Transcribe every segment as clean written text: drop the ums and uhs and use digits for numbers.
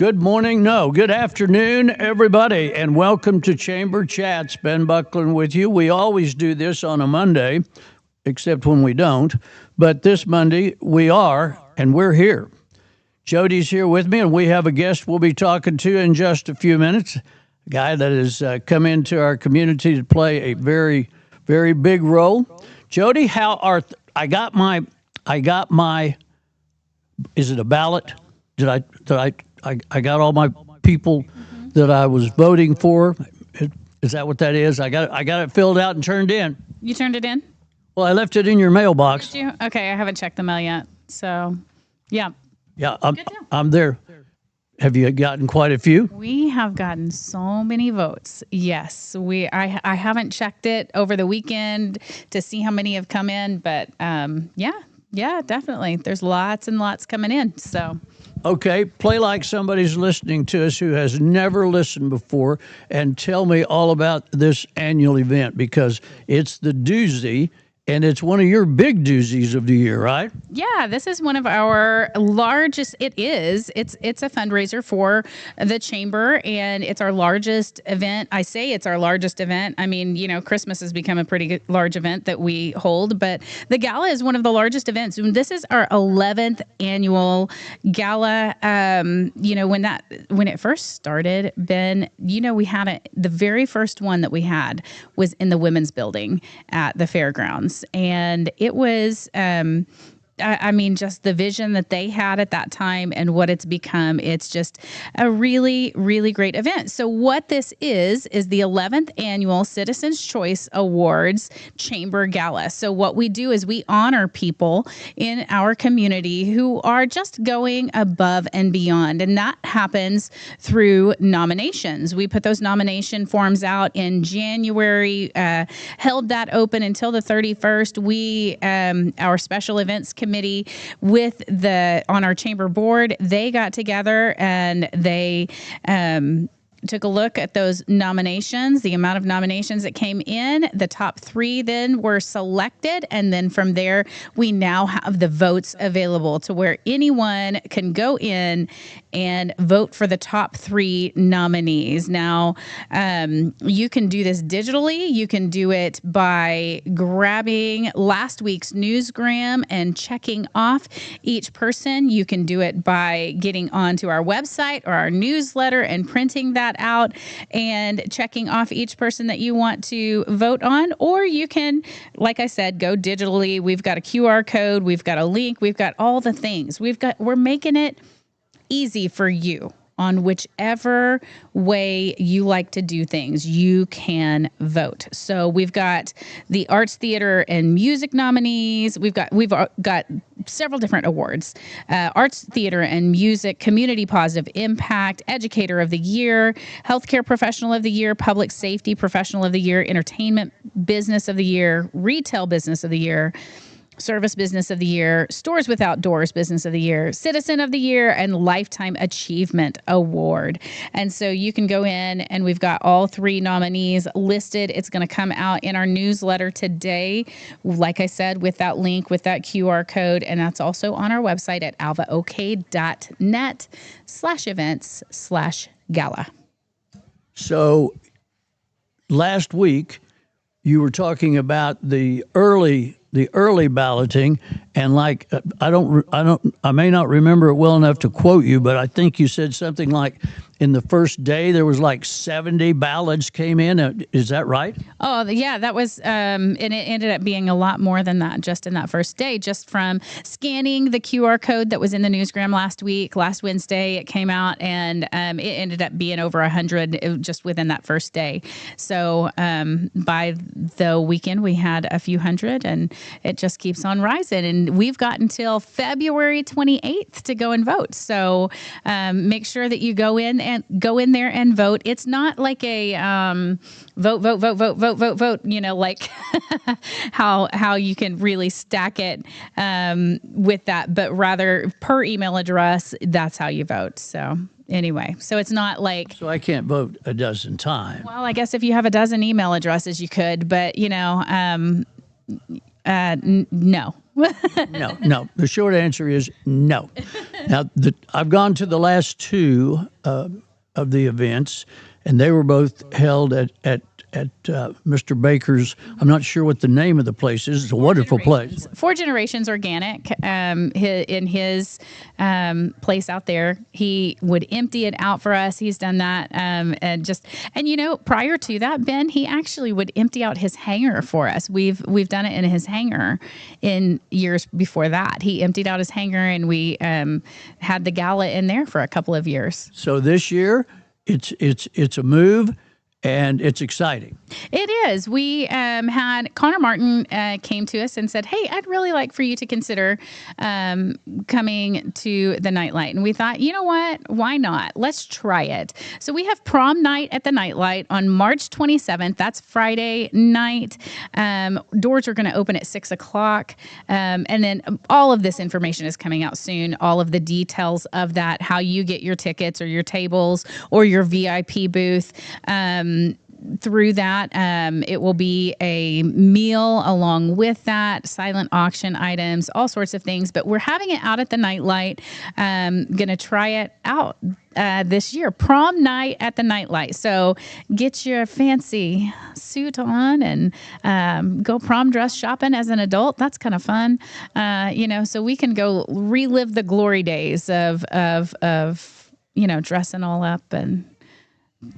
Good morning, no, good afternoon, everybody, and welcome to Chamber Chats. Ben Buckland with you. We always do this on a Monday, except when we don't. But this Monday, we are, and we're here. Jody's here with me, and we have a guest we'll be talking to in just a few minutes. A guy that has come into our community to play a very, very big role. Jody, how are I got my? Is it a ballot? I got all my people that I was voting for. Is that what that is? I got it filled out and turned in. You turned it in? Well, I left it in your mailbox. Did you? Okay, I haven't checked the mail yet. So, yeah. Yeah, I'm there. Have you gotten quite a few? We have gotten so many votes. Yes, I haven't checked it over the weekend to see how many have come in, but yeah, definitely. There's lots and lots coming in. So. Okay, play like somebody's listening to us who has never listened before and tell me all about this annual event because it's the doozy and it's one of your big doozies of the year, right? Yeah, this is one of our largest. It's a fundraiser for the chamber, and it's our largest event. I say it's our largest event. I mean, Christmas has become a pretty large event that we hold, but the gala is one of the largest events. This is our 11th annual gala. When it first started, Ben, we had the very first one that we had was in the women's building at the fairgrounds. And it was, just the vision that they had at that time and what it's become, it's just a really, really great event. So what this is the 11th annual Citizens Choice Awards Chamber Gala. So what we do is we honor people in our community who are just going above and beyond. And that happens through nominations. We put those nomination forms out in January, held that open until the 31st. We, our special events committee on our chamber board, they got together and they took a look at those nominations, the amount of nominations that came in. The top 3 then were selected. And then from there, we now have the votes available to where anyone can go in and vote for the top 3 nominees. Now, you can do this digitally. You can do it by grabbing last week's newsgram and checking off each person. You can do it by getting onto our website or our newsletter and printing that out and checking off each person that you want to vote on. Or you can, like I said, go digitally. We've got a QR code. We've got a link. We've got all the things. We're making it easy for you. On whichever way you like to do things, you can vote. So we've got the Arts, Theater, and Music nominees. We've got several different awards. Arts, Theater, and Music, Community Positive Impact, Educator of the Year, Healthcare Professional of the Year, Public Safety Professional of the Year, Entertainment Business of the Year, Retail Business of the Year, Service Business of the Year, Stores with Outdoors Business of the Year, Citizen of the Year, and Lifetime Achievement Award. And so you can go in and we've got all 3 nominees listed. It's going to come out in our newsletter today, like I said, with that link, with that QR code. And that's also on our website at alvaok.net/events/gala. So last week you were talking about the early balloting, and I may not remember it well enough to quote you, but I think you said something like in the first day there was like 70 ballots came in. Is that right? Oh, yeah, that was, and it ended up being a lot more than that just in that first day, just from scanning the QR code that was in the newsgram last Wednesday, it came out, and it ended up being over 100 just within that first day. So by the weekend, we had a few hundred, and it just keeps on rising. And we've got until February 28th to go and vote. So make sure that you go in there and vote. It's not like a vote, like how you can really stack it with that, but rather per email address, that's how you vote. So anyway, so it's not like... So I can't vote a dozen times. Well, I guess if you have a dozen email addresses, you could, but no. No. The short answer is no. Now, I've gone to the last two of the events, and they were both held at Mr. Baker's. I'm not sure what the name of the place is. It's a wonderful place. Four Generations Organic. In his place out there, he would empty it out for us. He's done that, and prior to that, Ben, he actually would empty out his hangar for us. We've done it in his hangar in years before that. He emptied out his hangar, and we had the gala in there for a couple of years. So this year, it's a move. And it's exciting. It is. We had Connor Martin came to us and said, "Hey, I'd really like for you to consider coming to the Nightlight." And we thought, you know what? Why not? Let's try it. So we have prom night at the Nightlight on March 27th. That's Friday night. Doors are going to open at 6:00. And then all of this information is coming out soon. All of the details of that, how you get your tickets or your tables or your VIP booth. Through that, it will be a meal along with that, silent auction items, all sorts of things. But we're having it out at the Nightlight. Going to try it out this year, prom night at the Nightlight. So get your fancy suit on and go prom dress shopping as an adult. That's kind of fun, so we can go relive the glory days of dressing all up and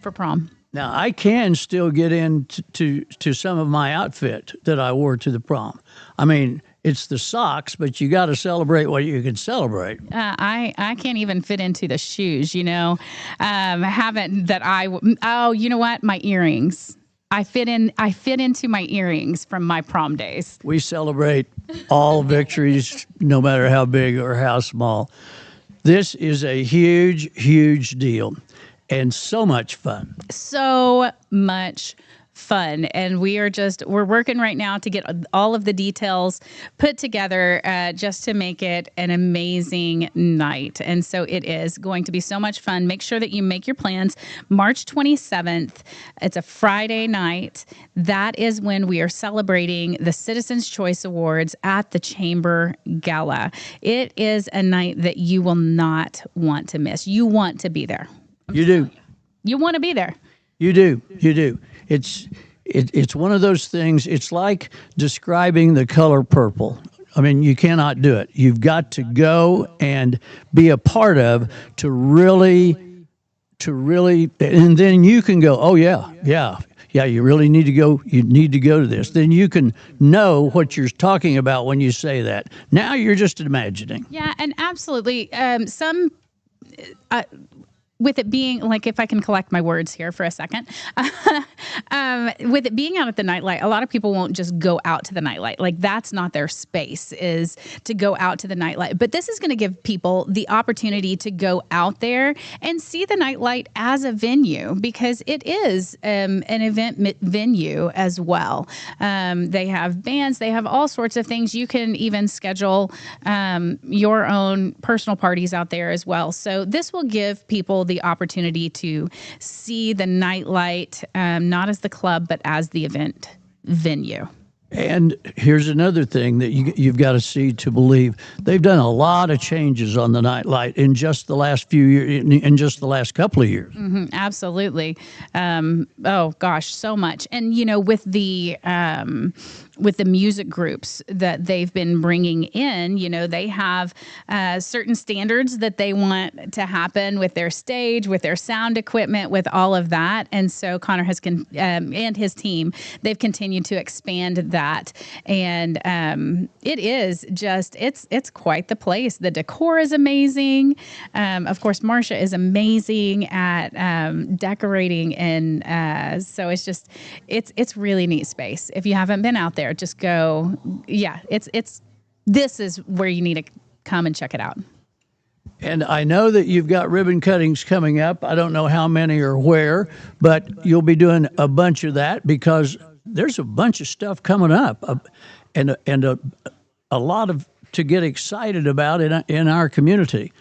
for prom. Now, I can still get into some of my outfit that I wore to the prom. I mean, it's the socks, but you got to celebrate what you can celebrate. I can't even fit into the shoes, you know. You know what? My earrings. I fit into my earrings from my prom days. We celebrate all victories, no matter how big or how small. This is a huge, huge deal. And so much fun. So much fun. And we're working right now to get all of the details put together just to make it an amazing night. And so it is going to be so much fun. Make sure that you make your plans. March 27th, it's a Friday night. That is when we are celebrating the Citizens' Choice Awards at the Chamber Gala. It is a night that you will not want to miss. You want to be there. You do. You want to be there. You do. It's one of those things. It's like describing the color purple. I mean, you cannot do it. You've got to go and be a part of to really, and then you can go, oh yeah, you really need to go. You need to go to this. Then you can know what you're talking about when you say that. Now you're just imagining. Yeah, and absolutely. With it being, like, if I can collect my words here for a second, with it being out at the Nightlight, a lot of people won't just go out to the Nightlight. Like, that's not their space, is to go out to the Nightlight. But this is going to give people the opportunity to go out there and see the Nightlight as a venue, because it is an event venue as well. They have bands, they have all sorts of things. You can even schedule your own personal parties out there as well. So this will give people the opportunity to see the Nightlight, not as the club, but as the event venue. And here's another thing that you've got to see to believe. They've done a lot of changes on the Nightlight in just the last few years, in just the last couple of years. Mm-hmm, absolutely. Oh gosh, so much. And with the music groups that they've been bringing in, they have certain standards that they want to happen with their stage, with their sound equipment, with all of that. And so Connor has and his team, they've continued to expand that. And it is just, it's quite the place. The decor is amazing. Of course, Marcia is amazing at decorating. And so it's just, it's really neat space. If you haven't been out there, just go. Yeah, this is where you need to come and check it out. And I know that you've got ribbon cuttings coming up. I don't know how many or where, but you'll be doing a bunch of that, because there's a bunch of stuff coming up, and a lot of to get excited about in our community.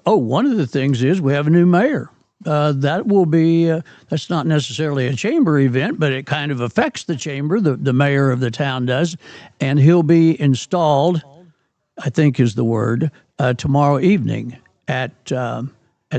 Oh, one of the things is we have a new mayor. that will be, that's not necessarily a chamber event, but it kind of affects the chamber. The mayor of the town does. And he'll be installed, I think is the word, tomorrow evening at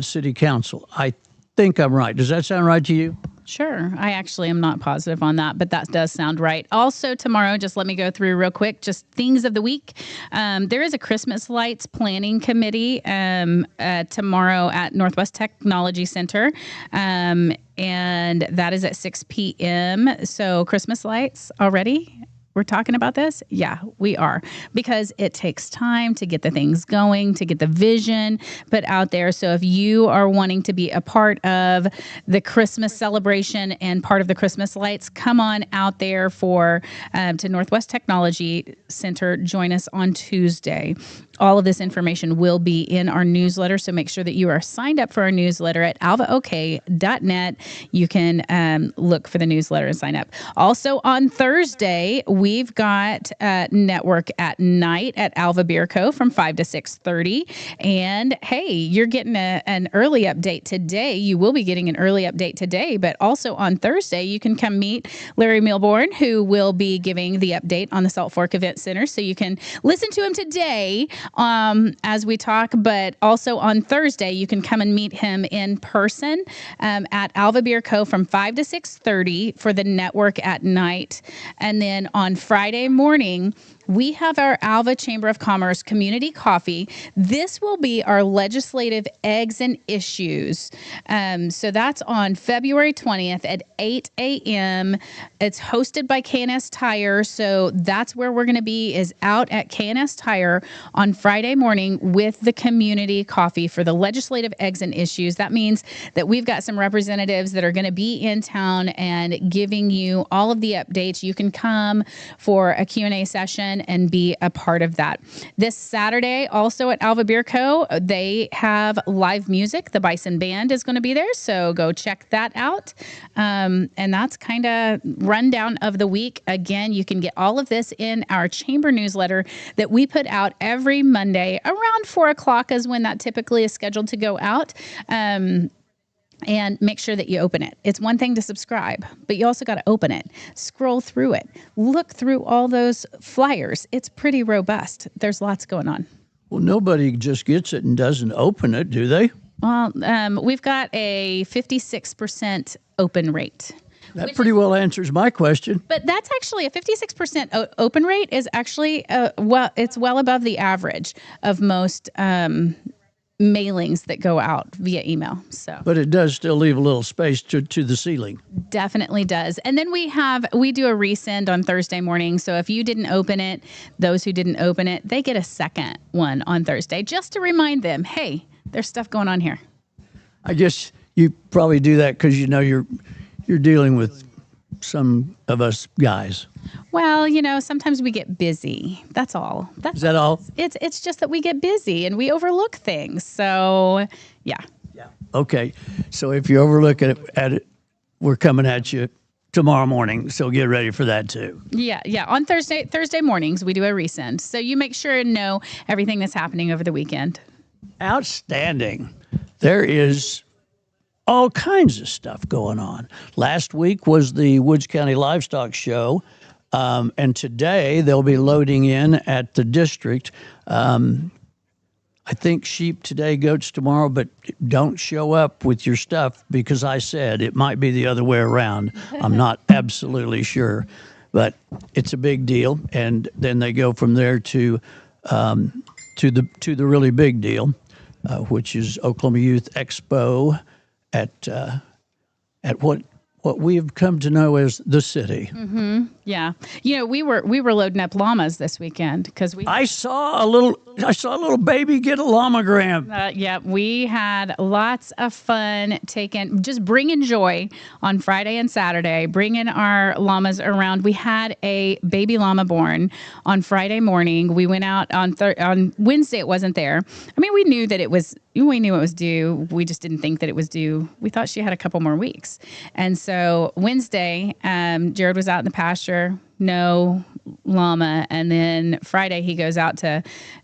City Council. I think I'm right. Does that sound right to you? Sure. I actually am not positive on that, but that does sound right. Also, tomorrow, just let me go through real quick, just things of the week. There is a Christmas lights planning committee tomorrow at Northwest Technology Center. And that is at 6 p.m. So Christmas lights already. We're talking about this? Yeah, we are. Because it takes time to get the things going, to get the vision put out there. So if you are wanting to be a part of the Christmas celebration and part of the Christmas lights, come on out there to Northwest Technology Center. Join us on Tuesday. All of this information will be in our newsletter, so make sure that you are signed up for our newsletter at alvaok.net. You can look for the newsletter and sign up. Also on Thursday, we've got Network at Night at Alva Beer Co. from 5 to 6:30. And hey, you're getting an early update today. You will be getting an early update today, but also on Thursday, you can come meet Larry Milborn, who will be giving the update on the Salt Fork Event Center. So you can listen to him today as we talk, but also on Thursday, you can come and meet him in person at Alva Beer Co. from 5 to 6:30 for the Network at Night. And then on Friday morning, we have our Alva Chamber of Commerce Community Coffee. This will be our legislative eggs and issues. So that's on February 20th at 8 a.m. It's hosted by K&S Tire. So that's where we're going to be, is out at K&S Tire on Friday morning with the community coffee for the legislative eggs and issues. That means that we've got some representatives that are going to be in town and giving you all of the updates. You can come for a Q&A session and be a part of that. This Saturday, also at Alva Beer Co., they have live music. The Bison Band is going to be there, so go check that out. And that's kind of rundown of the week. Again, you can get all of this in our chamber newsletter that we put out every Monday around 4 o'clock is when that typically is scheduled to go out. And make sure that you open it. It's one thing to subscribe, but you also got to open it, scroll through it, look through all those flyers. It's pretty robust. There's lots going on. Well, nobody just gets it and doesn't open it, do they? Well, we've got a 56% open rate. That pretty well answers my question. But that's actually a 56% open rate is actually, it's well above the average of most mailings that go out via email. But it does still leave a little space to the ceiling. Definitely does. And then we do a resend on Thursday morning. So if you didn't open it, those who didn't open it, they get a second one on Thursday just to remind them, hey, there's stuff going on here. I guess you probably do that because you know you're dealing with some of us guys. Well, sometimes we get busy. That's all. Is that all? It's just that we get busy and we overlook things. So, yeah. Yeah. Okay. So if you overlook it, we're coming at you tomorrow morning. So get ready for that too. Yeah. On Thursday mornings, we do a resend. So you make sure and know everything that's happening over the weekend. Outstanding. There is all kinds of stuff going on. Last week was the Woods County Livestock Show, and today they'll be loading in at the district. I think sheep today, goats tomorrow, but don't show up with your stuff because I said it might be the other way around. I'm not absolutely sure, but it's a big deal. And then they go from there to the really big deal, which is Oklahoma Youth Expo at what we have come to know as the city. Mm-hmm. Yeah, we were loading up llamas this weekend because I saw a little baby get a llamagram. Yeah, we had lots of fun just bringing joy on Friday and Saturday, bringing our llamas around. We had a baby llama born on Friday morning. We went out on Wednesday. It wasn't there. I mean, we knew it was due. We just didn't think that it was due. We thought she had a couple more weeks. And so Wednesday, Jared was out in the pasture. No llama, and then Friday he goes out to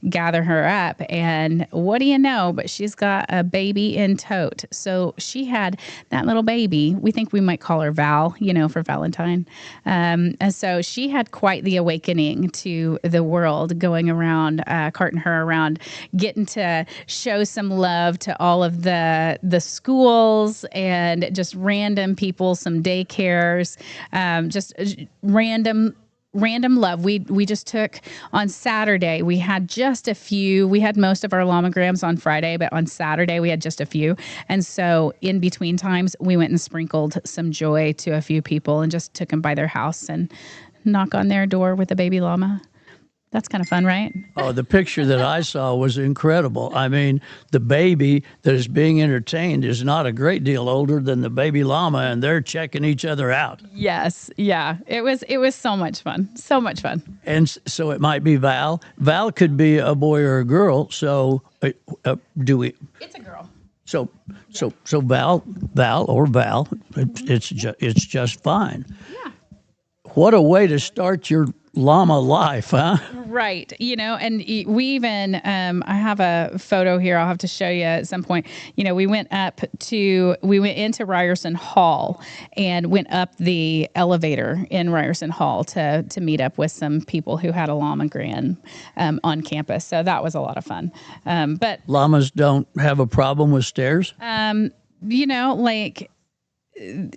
gather her up, and what do you know, but she's got a baby in tote. So she had that little baby. We think we might call her Val, for Valentine. And so she had quite the awakening to the world, going around, carting her around, getting to show some love to all of the schools and just random people, some daycares, just random love. We just took on Saturday. We had just a few. We had most of our llamagrams on Friday, but on Saturday we had just a few. And so in between times, we went and sprinkled some joy to a few people and just took them by their house and knock on their door with a baby llama. That's kind of fun, right? Oh, the picture that I saw was incredible. I mean, the baby that is being entertained is not a great deal older than the baby llama, and they're checking each other out. Yes. Yeah. It was so much fun. So much fun. And so it might be Val. Val could be a boy or a girl. So do we? It's a girl. So Val, it's just fine. Yeah. What a way to start your llama life, huh? Right. And we even, I have a photo here I'll have to show you at some point. We went into Ryerson Hall and went up the elevator in Ryerson Hall to meet up with some people who had a llama grand on campus. So that was a lot of fun. But llamas don't have a problem with stairs? Like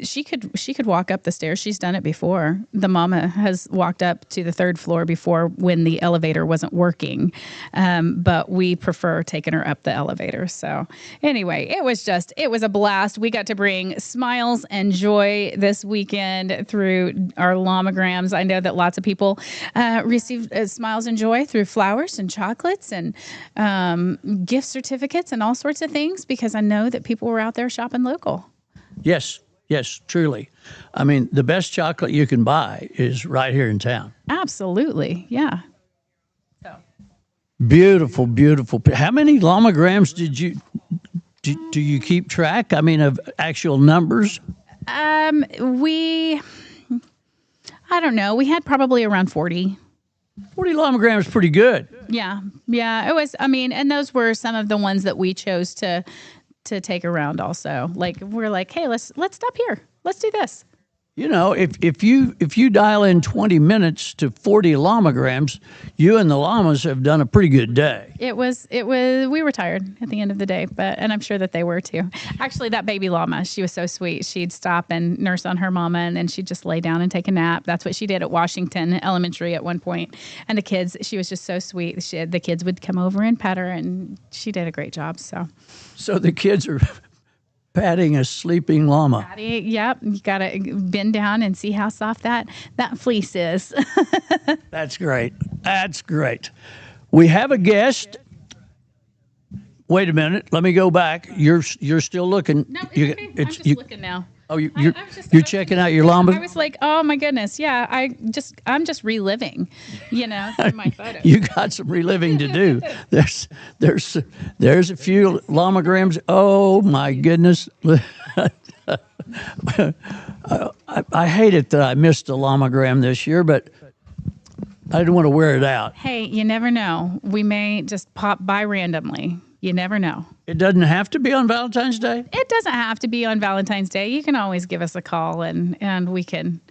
she could walk up the stairs. She's done it before. The mama has walked up to the third floor before when the elevator wasn't working. But we prefer taking her up the elevator. So anyway, it was a blast. We got to bring smiles and joy this weekend through our llamagrams. I know that lots of people received smiles and joy through flowers and chocolates and gift certificates and all sorts of things, because I know that people were out there shopping local. Yes, truly. I mean, the best chocolate you can buy is right here in town. Absolutely, yeah. So beautiful. How many llamagrams do you keep track? I mean, of actual numbers? I don't know. We had probably around 40. 40 llamagrams is pretty good. Yeah. It was. I mean, and those were some of the ones that we chose to take around also. Like, we're like, hey, let's stop here. Let's do this. If you dial in 20 minutes to 40 llamagrams, you and the llamas have done a pretty good day. It was, we were tired at the end of the day, and I'm sure that they were too. Actually, that baby llama, she was so sweet. She'd stop and nurse on her mama, and then she'd just lay down and take a nap. That's what she did at Washington Elementary at one point. And the kids, she was just so sweet. The kids would come over and pet her, and she did a great job. So the kids are patting a sleeping llama. Yep. You got to bend down and see how soft that fleece is. That's great. We have a guest. Wait a minute. Let me go back. You're still looking. No, it's okay. I'm just looking now. Oh, you're checking out your llama? I was like, oh my goodness, yeah. I'm just reliving, through my photos. You got some reliving to do. There's a few llamagrams. Oh my goodness. I hate it that I missed a llamagram this year, but I didn't want to wear it out. Hey, you never know. We may just pop by randomly. You never know. It doesn't have to be on Valentine's Day? It doesn't have to be on Valentine's Day. You can always give us a call, and we can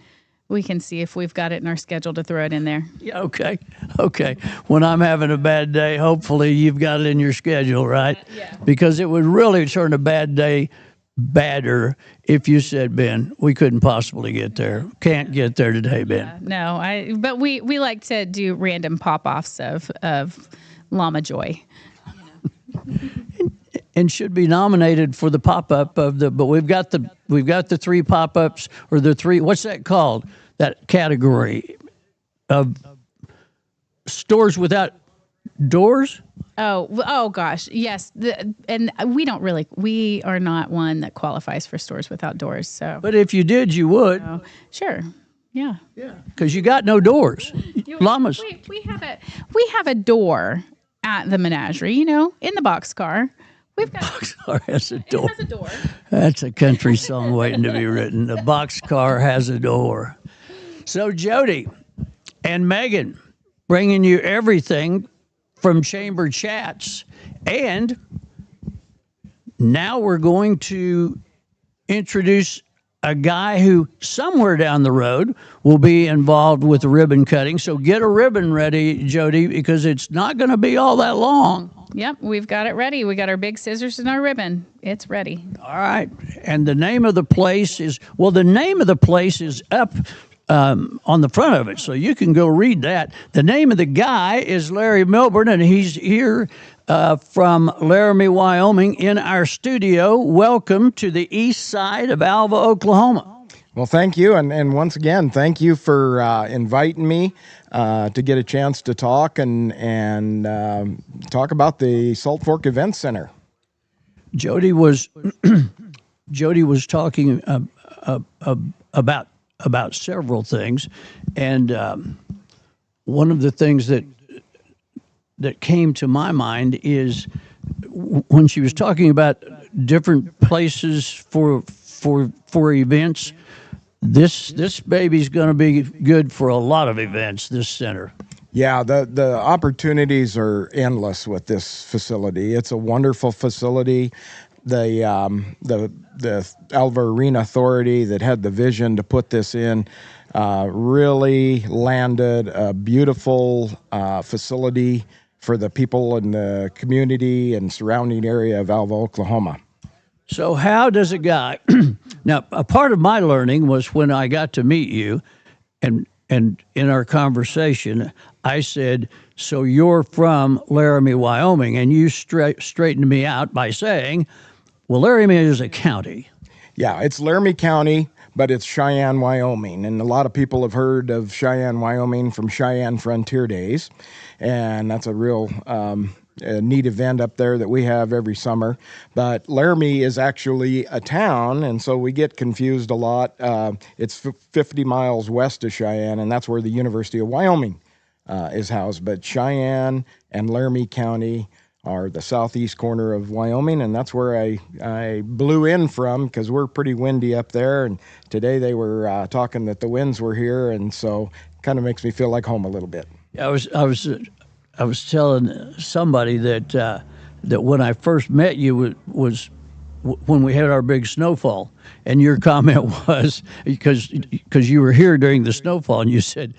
see if we've got it in our schedule to throw it in there. Yeah, okay. When I'm having a bad day, hopefully you've got it in your schedule, right? Yeah. Because it would really turn a bad day badder if you said, Ben, we couldn't possibly get there. Can't get there today, Ben. No, but we like to do random pop-offs of llama joy. And should be nominated for the pop-up but we've got the three pop-ups, or the three, what's that called? That category of stores without doors? Oh gosh. Yes. And we are not one that qualifies for stores without doors. So, but if you did, you would. Oh, sure. Yeah. Because you got no doors. Llamas. We have a door at the menagerie, in the boxcar. We've got boxcar has a door. It has a door. That's a country song waiting to be written. A boxcar has a door. So Jody, and Megan, bringing you everything from Chamber Chats. And now we're going to introduce a guy who somewhere down the road will be involved with the ribbon cutting. So get a ribbon ready, Jody, because it's not going to be all that long. Yep, we've got it ready. We got our big scissors and our ribbon. It's ready. All right. And the name of the place is, well, the name of the place is up on the front of it, so you can go read that. The name of the guy is Larry Milburn, and he's here from Laramie, Wyoming, in our studio. Welcome to the east side of Alva, Oklahoma. Well, thank you. And once again, thank you for inviting me to get a chance to talk and talk about the Salt Fork Event Center. Jody was Jody was talking about several things, and one of the things that came to my mind is when she was talking about different places for events. This baby's going to be good for a lot of events. This center. Yeah, the opportunities are endless with this facility. It's a wonderful facility. The Alva Arena Authority that had the vision to put this in really landed a beautiful facility for the people in the community and surrounding area of Alva, Oklahoma. So how does a guy now, a part of my learning was when I got to meet you and in our conversation, I said, so you're from Laramie, Wyoming, and you straightened me out by saying, well, Laramie is a county. Yeah, it's Laramie County, but it's Cheyenne, Wyoming. And a lot of people have heard of Cheyenne, Wyoming from Cheyenne Frontier Days. And that's a real a neat event up there that we have every summer. But Laramie is actually a town, and so we get confused a lot. It's 50 miles west of Cheyenne, and that's where the University of Wyoming is housed. But Cheyenne and Laramie County are the southeast corner of Wyoming, and that's where I blew in from because we're pretty windy up there. And today they were talking that the winds were here, and so kind of makes me feel like home a little bit. I was telling somebody that that when I first met you was when we had our big snowfall, and your comment was because you were here during the snowfall, and you said,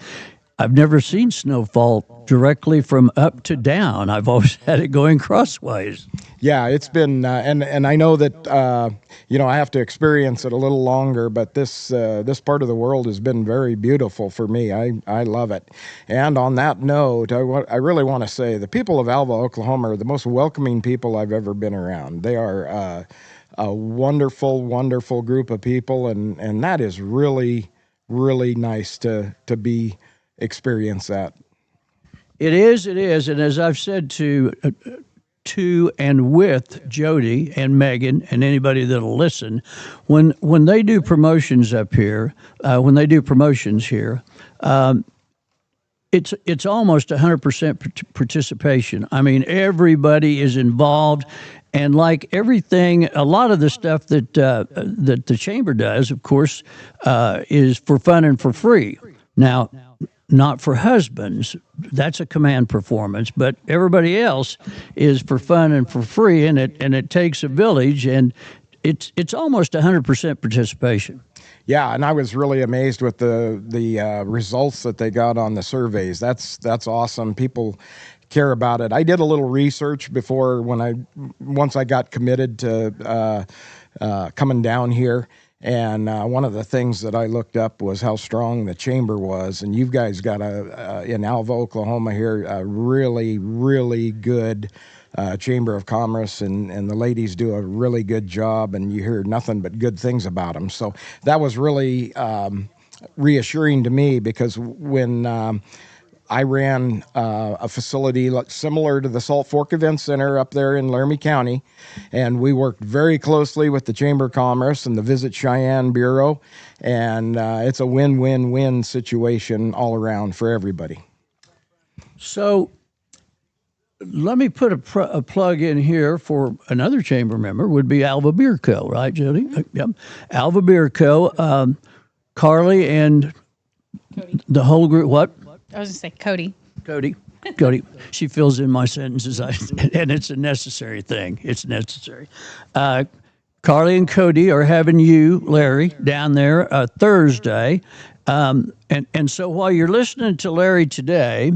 I've never seen snowfall directly from up to down. I've always had it going crosswise. Yeah, it's been, and I know that I have to experience it a little longer. But this part of the world has been very beautiful for me. I love it. And on that note, I really want to say the people of Alva, Oklahoma, are the most welcoming people I've ever been around. They are a wonderful, wonderful group of people, and that is really, really nice to experience that. It is, and as I've said to and with Jody and Megan and anybody that'll listen, when they do promotions up here, when they do promotions here, it's almost 100% participation. I mean, everybody is involved. And like everything, a lot of the stuff that the chamber does, of course, is for fun and for free. Now, not for husbands. That's a command performance, but everybody else is for fun and for free, and it takes a village, and it's almost 100% participation. Yeah, and I was really amazed with the results that they got on the surveys. That's awesome. People care about it. I did a little research before once I got committed to coming down here. And one of the things that I looked up was how strong the chamber was. And you guys got in Alva, Oklahoma here, a really, really good Chamber of Commerce. And the ladies do a really good job, and you hear nothing but good things about them. So that was really reassuring to me, because when I ran a facility similar to the Salt Fork Event Center up there in Laramie County, and we worked very closely with the Chamber of Commerce and the Visit Cheyenne Bureau, and it's a win-win-win situation all around for everybody. So let me put a plug in here for another chamber member, would be Alva Beer Co., right, Jody? Yep. Alva Beer Co., Carly and the whole group, what? I was going to say Cody. Cody. She fills in my sentences, and it's a necessary thing. It's necessary. Carly and Cody are having you, Larry, down there Thursday. And so while you're listening to Larry today,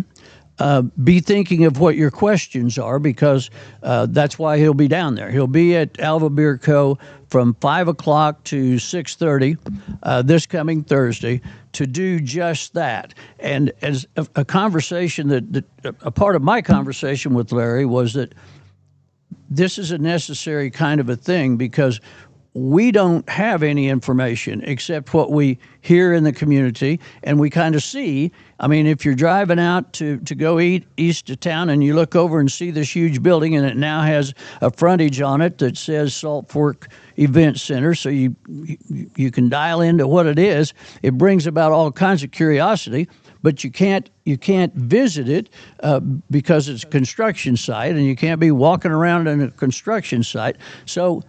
be thinking of what your questions are, because that's why he'll be down there. He'll be at Alva Beer Co. from 5 o'clock to 6:30 this coming Thursday to do just that. And as a conversation that a part of my conversation with Larry was that this is a necessary kind of a thing, because we don't have any information except what we hear in the community and we kind of see. I mean, if you're driving out to go eat east of town and you look over and see this huge building and it now has a frontage on it that says Salt Fork Event Center, so you can dial into what it is. It brings about all kinds of curiosity, but you can't visit it because it's a construction site, and you can't be walking around in a construction site. So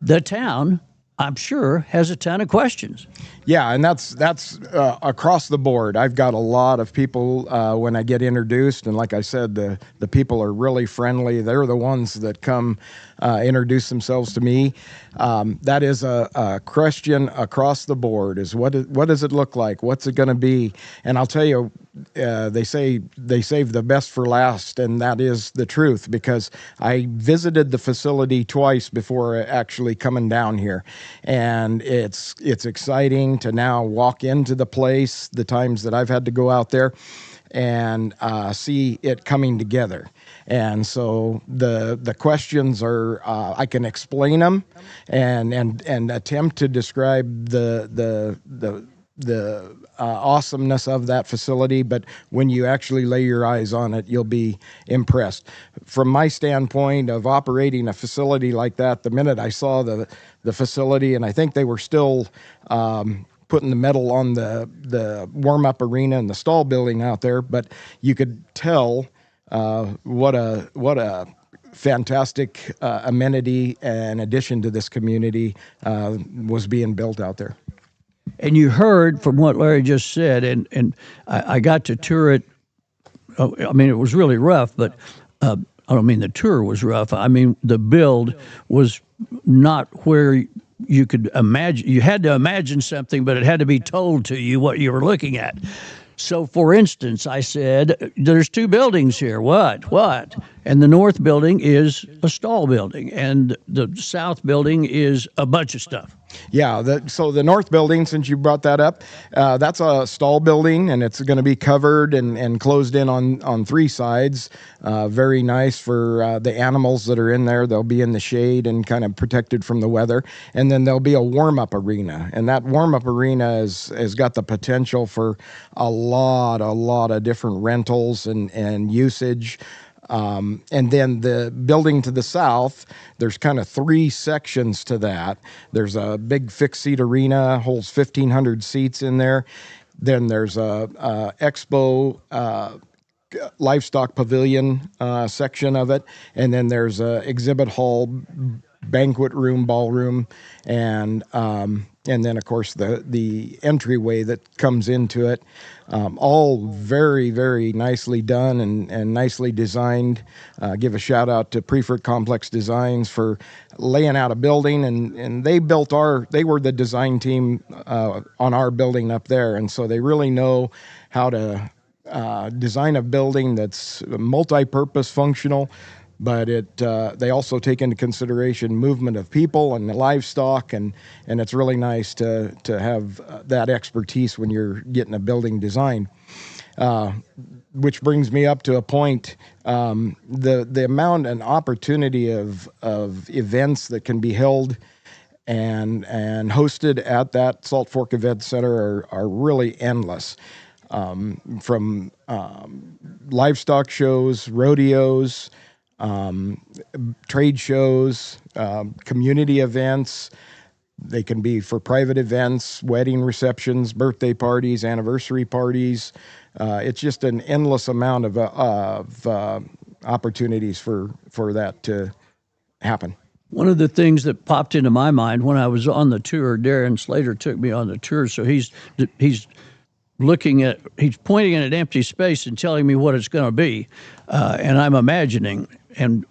the town, I'm sure, has a ton of questions. Yeah, and that's across the board. I've got a lot of people when I get introduced, and like I said, the people are really friendly. They're the ones that come introduce themselves to me. That is a question across the board: is what does it look like? What's it going to be? And I'll tell you, they say they save the best for last, and that is the truth, because I visited the facility twice before actually coming down here, and it's exciting to now walk into the place the times that I've had to go out there and see it coming together. And so the questions are, I can explain them and attempt to describe the awesomeness of that facility, but when you actually lay your eyes on it, you'll be impressed. From my standpoint of operating a facility like that, the minute I saw the facility, and I think they were still putting the metal on the warm-up arena and the stall building out there, but you could tell what a fantastic amenity and addition to this community was being built out there. And you heard from what Larry just said, and I got to tour it. I mean, it was really rough, but I don't mean the tour was rough. I mean, the build was not where you could imagine. You had to imagine something, but it had to be told to you what you were looking at. So, for instance, I said, there's two buildings here. What? And the north building is a stall building, and the south building is a bunch of stuff. Yeah, so the north building, since you brought that up, that's a stall building, and it's going to be covered and closed in on three sides. Very nice for the animals that are in there. They'll be in the shade and kind of protected from the weather. And then there'll be a warm-up arena, and that warm-up arena has got the potential for a lot of different rentals and usage. And then the building to the south, there's kind of three sections to that. There's a big fixed seat arena, holds 1,500 seats in there. Then there's a expo livestock pavilion section of it. And then there's a exhibit hall, banquet room, ballroom, and then of course the entryway that comes into it. All very, very nicely done and nicely designed. Give a shout out to Prefert Complex Designs for laying out a building, and they were the design team on our building up there, and so they really know how to design a building that's multi-purpose, functional, but they also take into consideration movement of people and livestock, and it's really nice to have that expertise when you're getting a building design. Which brings me up to a point, the amount and opportunity of events that can be held and hosted at that Salt Fork Event Center are really endless. From livestock shows, rodeos, trade shows, community events. They can be for private events, wedding receptions, birthday parties, anniversary parties. It's just an endless amount of opportunities for that to happen. One of the things that popped into my mind when I was on the tour, Darren Slater took me on the tour, so he's he's pointing at an empty space and telling me what it's going to be, and I'm imagining. And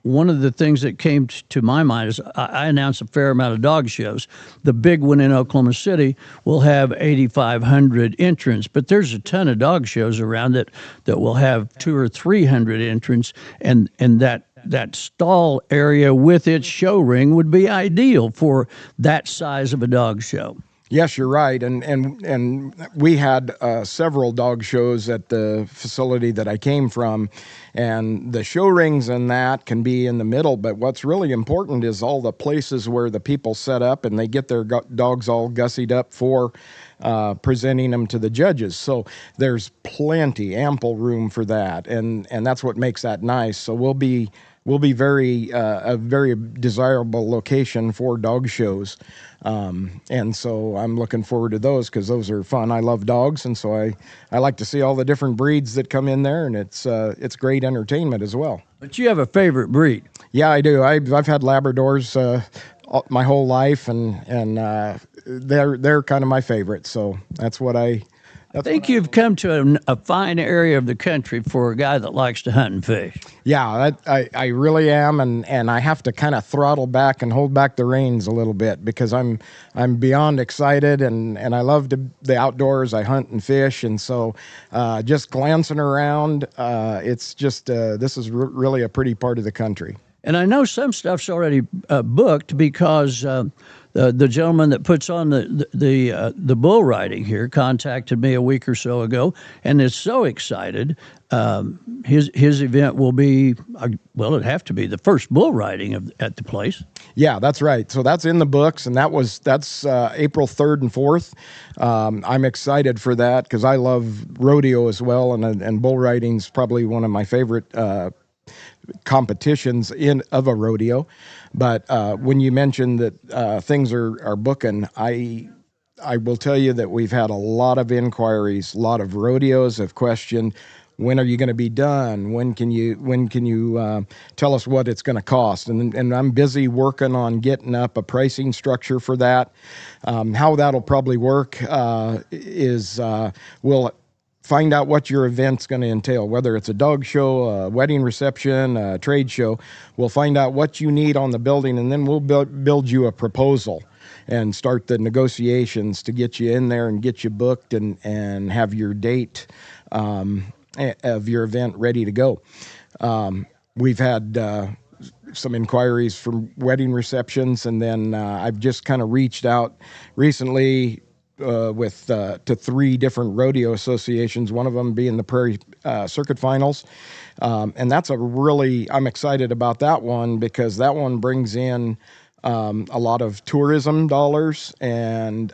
one of the things that came to my mind is I announce a fair amount of dog shows. The big one in Oklahoma City will have 8,500 entrants, but there's a ton of dog shows around that will have 200 or 300 entrants, and that stall area with its show ring would be ideal for that size of a dog show. Yes, you're right, and we had several dog shows at the facility that I came from, and the show rings and that can be in the middle. But what's really important is all the places where the people set up and they get their dogs all gussied up for presenting them to the judges. So there's ample room for that, and that's what makes that nice. So we'll be very a very desirable location for dog shows, and so I'm looking forward to those because those are fun. I love dogs, and so I like to see all the different breeds that come in there, and it's great entertainment as well. But you have a favorite breed. Yeah, I do. I've had Labradors my whole life, and they're kind of my favorite. So that's what I think you've come to a fine area of the country for a guy that likes to hunt and fish. Yeah, I really am, and I have to kind of throttle back and hold back the reins a little bit because I'm beyond excited, and I love the outdoors. I hunt and fish, and so just glancing around, it's just this is really a pretty part of the country. And I know some stuff's already booked because the gentleman that puts on the bull riding here contacted me a week or so ago and is so excited. His event will be, it'd have to be the first bull riding at the place. Yeah, that's right. So that's in the books, and that's April 3rd and 4th. I'm excited for that because I love rodeo as well, and bull riding's probably one of my favorite competitions of a rodeo. But when you mentioned that things are booking, I will tell you that we've had a lot of inquiries. A lot of rodeos have questioned, when are you going to be done? When can you tell us what it's going to cost? And I'm busy working on getting up a pricing structure for that. How that'll probably work is we'll find out what your event's going to entail, whether it's a dog show, a wedding reception, a trade show. We'll find out what you need on the building, and then we'll build you a proposal and start the negotiations to get you in there and get you booked and have your date of your event ready to go. We've had some inquiries from wedding receptions, and then I've just kind of reached out recently to 3 different rodeo associations, one of them being the Prairie Circuit Finals. And I'm excited about that one because that one brings in a lot of tourism dollars, and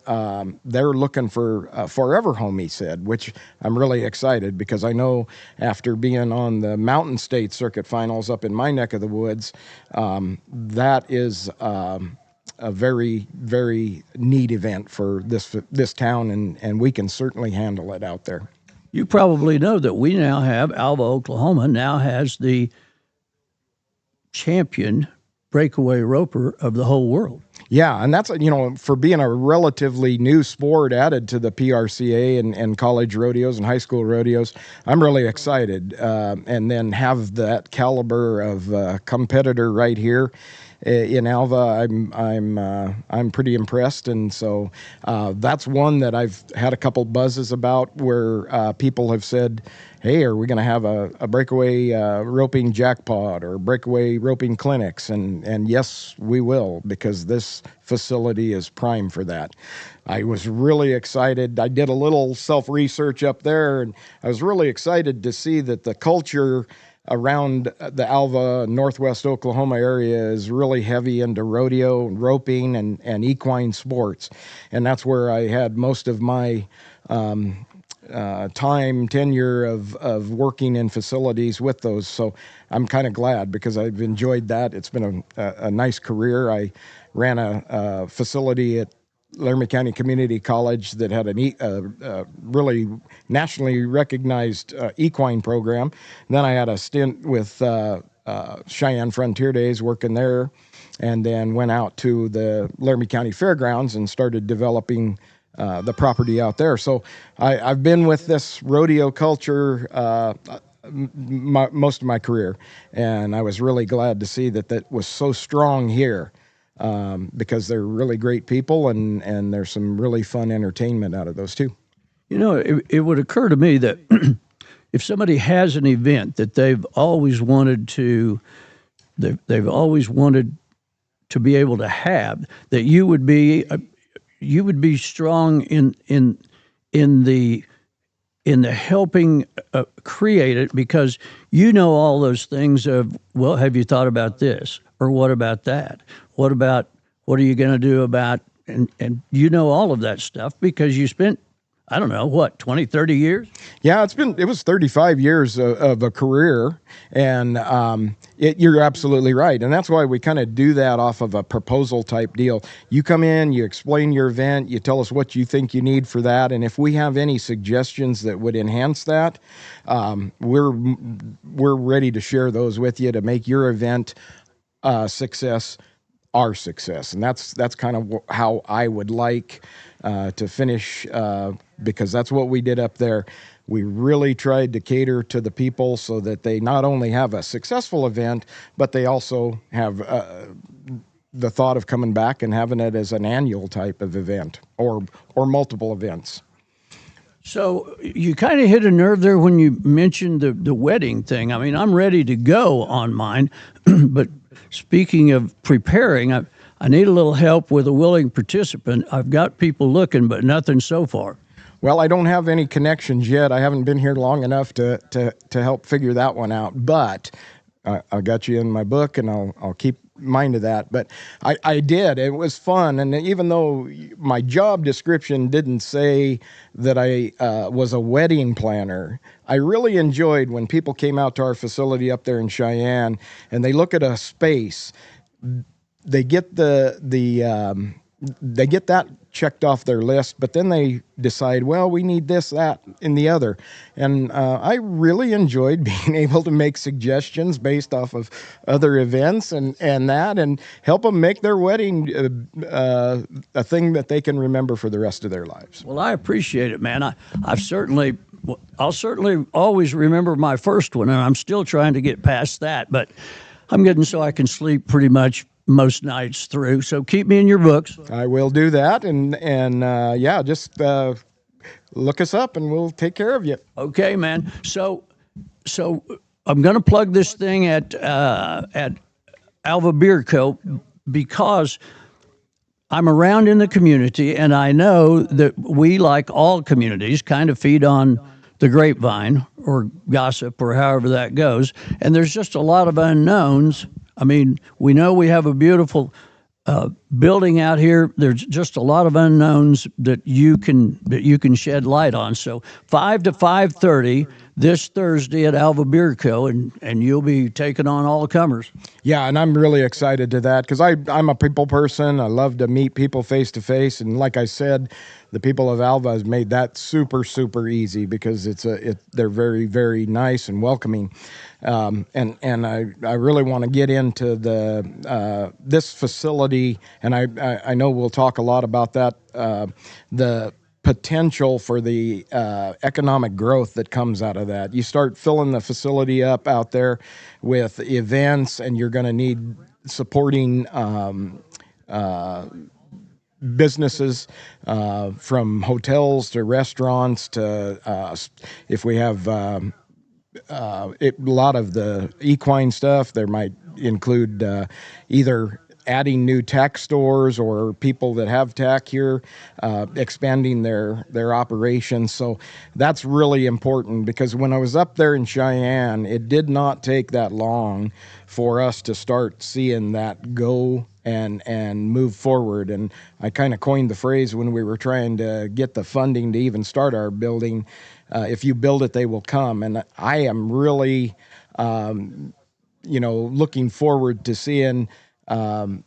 they're looking for a forever home, he said, which I'm really excited because I know after being on the Mountain State Circuit Finals up in my neck of the woods, that is a very, very neat event for this town, and we can certainly handle it out there. You probably know that we now have, Alva, Oklahoma now has the champion breakaway roper of the whole world. Yeah, and that's, for being a relatively new sport added to the PRCA and college rodeos and high school rodeos, I'm really excited. And then have that caliber of competitor right here in Alva, I'm pretty impressed, and so that's one that I've had a couple buzzes about where people have said, "Hey, are we going to have a breakaway roping jackpot or breakaway roping clinics?" And yes, we will, because this facility is prime for that. I was really excited. I did a little self-research up there, and I was really excited to see that the culture around the Alva, Northwest Oklahoma area is really heavy into rodeo, roping, and equine sports. And that's where I had most of my tenure of working in facilities with those. So I'm kind of glad because I've enjoyed that. It's been a nice career. I ran a facility at Laramie County Community College that had a really nationally recognized equine program. And then I had a stint with Cheyenne Frontier Days working there, and then went out to the Laramie County Fairgrounds and started developing the property out there. So I've been with this rodeo culture most of my career, and I was really glad to see that was so strong here, because they're really great people, and there's some really fun entertainment out of those too. You know, it would occur to me that if somebody has an event that they've always wanted to be able to have, that you would be strong in the helping create it, because you know all those things of, well, have you thought about this, or what about that, what are you going to do about, and you know all of that stuff because you spent, I don't know, what, 20, 30 years? Yeah, it was 35 years of a career, and you're absolutely right. And that's why we kind of do that off of a proposal type deal. You come in, you explain your event, you tell us what you think you need for that, and if we have any suggestions that would enhance that, we're ready to share those with you to make your event success our success. And that's kind of how I would like to finish, because that's what we did up there. We really tried to cater to the people so that they not only have a successful event, but they also have the thought of coming back and having it as an annual type of event, or multiple events. So you kind of hit a nerve there when you mentioned the wedding thing. I mean, I'm ready to go on mine, but speaking of preparing, I need a little help with a willing participant. I've got people looking, but nothing so far. Well, I don't have any connections yet. I haven't been here long enough to help figure that one out. But I got you in my book, and I'll keep mind of that. But I did. It was fun. And even though my job description didn't say that I was a wedding planner, I really enjoyed when people came out to our facility up there in Cheyenne and they look at a space. They get they get that checked off their list, but then they decide, well, we need this, that, and the other. And I really enjoyed being able to make suggestions based off of other events and help them make their wedding a thing that they can remember for the rest of their lives. Well, I appreciate it, man. I'll certainly always remember my first one, and I'm still trying to get past that, but I'm getting so I can sleep pretty much most nights through. So keep me in your books. I will do that. And just look us up and we'll take care of you. Okay, man. So I'm going to plug this thing at Alva Beer Co. because I'm around in the community, and I know that we, like all communities, kind of feed on the grapevine or gossip or however that goes. And there's just a lot of unknowns. I mean, we know we have a beautiful building out here. There's just a lot of unknowns that you can shed light on. So 5 to 5:30 this Thursday at Alva Beer Co., and you'll be taking on all the comers. Yeah, and I'm really excited to that because I'm a people person. I love to meet people face to face, and like I said, the people of Alva has made that super, super easy because they're very, very nice and welcoming. And I really want to get into this facility, and I know we'll talk a lot about that, the potential for the economic growth that comes out of that. You start filling the facility up out there with events, and you're going to need supporting businesses, from hotels to restaurants to if we have a lot of the equine stuff, there might include either adding new tack stores or people that have tack here, expanding their operations. So that's really important because when I was up there in Cheyenne, it did not take that long for us to start seeing that go and move forward. And I kind of coined the phrase when we were trying to get the funding to even start our building, if you build it, they will come. And I am really, looking forward to seeing how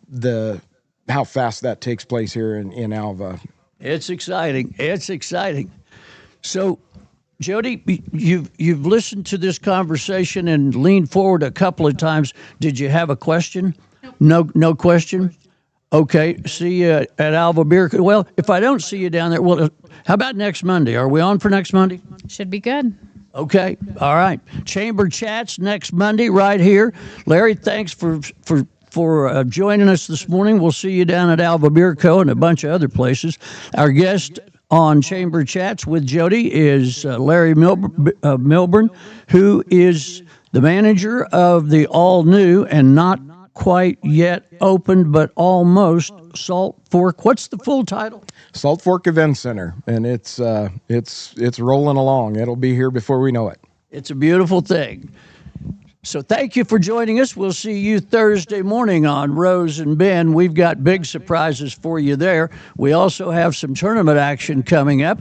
fast that takes place here in Alva. It's exciting. It's exciting. So, Jody, you've listened to this conversation and leaned forward a couple of times. Did you have a question? No question? Okay, see you at Alva Beer. Well, if I don't see you down there, well, how about next Monday? Are we on for next Monday? Should be good. Okay, all right. Chamber Chats next Monday right here. Larry, thanks for joining us this morning. We'll see you down at Alva Beer Co. and a bunch of other places. Our guest on Chamber Chats with Jody is Larry Milburn, who is the manager of the all-new and not quite yet opened, but almost Salt Fork. What's the full title? Salt Fork Event Center, and it's rolling along. It'll be here before we know it. It's a beautiful thing. So thank you for joining us. We'll see you Thursday morning on Rose and Ben. We've got big surprises for you there. We also have some tournament action coming up.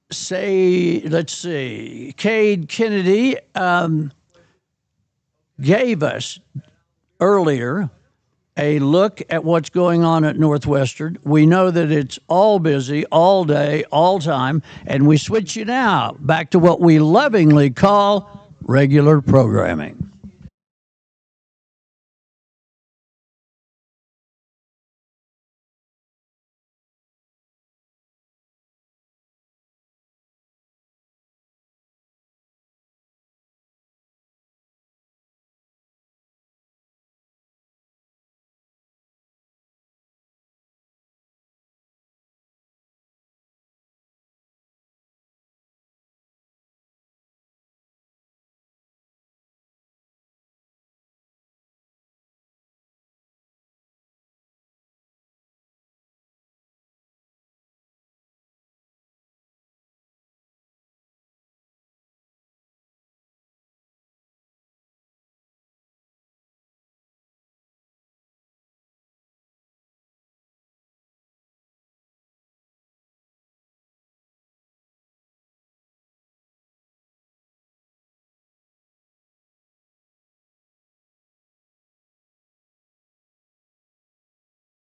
Let's see, Cade Kennedy gave us earlier a look at what's going on at Northwestern. We know that it's all busy, all day, all time, and we switch you now back to what we lovingly call regular programming.